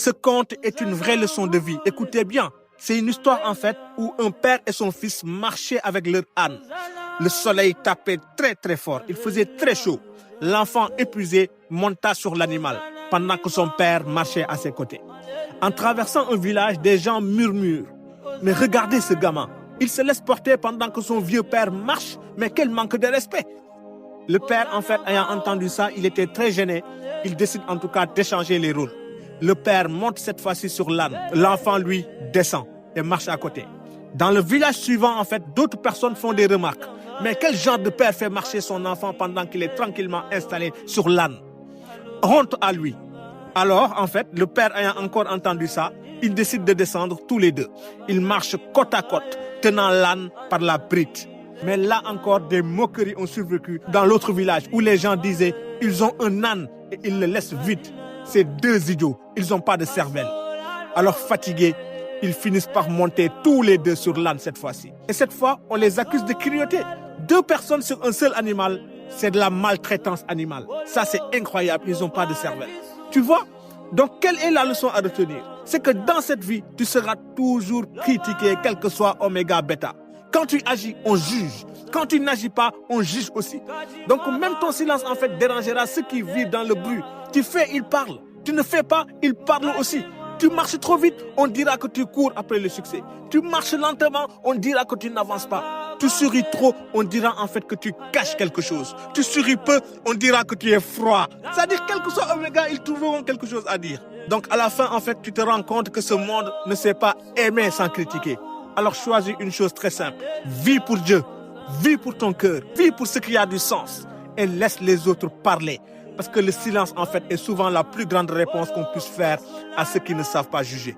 Ce conte est une vraie leçon de vie. Écoutez bien, c'est une histoire en fait où un père et son fils marchaient avec leur âne. Le soleil tapait très très fort, il faisait très chaud. L'enfant épuisé monta sur l'animal pendant que son père marchait à ses côtés. En traversant un village, des gens murmurent. Mais regardez ce gamin, il se laisse porter pendant que son vieux père marche, mais quel manque de respect! Le père, en fait, ayant entendu ça, il était très gêné. Il décide en tout cas d'échanger les rôles. Le père monte cette fois-ci sur l'âne. L'enfant, lui, descend et marche à côté. Dans le village suivant, en fait, d'autres personnes font des remarques. Mais quel genre de père fait marcher son enfant pendant qu'il est tranquillement installé sur l'âne? Honte à lui. Alors, en fait, le père ayant encore entendu ça, il décide de descendre tous les deux. Ils marchent côte à côte, tenant l'âne par la bride. Mais là encore, des moqueries ont survécu dans l'autre village où les gens disaient « ils ont un âne et ils le laissent vide. Ces deux idiots, ils n'ont pas de cervelle. » Alors fatigués, ils finissent par monter tous les deux sur l'âne cette fois-ci. Et cette fois, on les accuse de cruauté. Deux personnes sur un seul animal, c'est de la maltraitance animale. Ça, c'est incroyable, ils n'ont pas de cervelle. Tu vois? Donc, quelle est la leçon à retenir? C'est que dans cette vie, tu seras toujours critiqué, quel que soit oméga, bêta. Quand tu agis, on juge. Quand tu n'agis pas, on juge aussi. Donc, même ton silence, en fait, dérangera ceux qui vivent dans le bruit. Tu fais, ils parlent. Tu ne fais pas, ils parlent aussi. Tu marches trop vite, on dira que tu cours après le succès. Tu marches lentement, on dira que tu n'avances pas. Tu souris trop, on dira en fait que tu caches quelque chose. Tu souris peu, on dira que tu es froid. C'est-à-dire, quel que soit Oméga, ils trouveront quelque chose à dire. Donc, à la fin, en fait, tu te rends compte que ce monde ne sait pas aimer sans critiquer. Alors, choisis une chose très simple. Vis pour Dieu, vis pour ton cœur, vis pour ce qui a du sens et laisse les autres parler. Parce que le silence, en fait, est souvent la plus grande réponse qu'on puisse faire à ceux qui ne savent pas juger.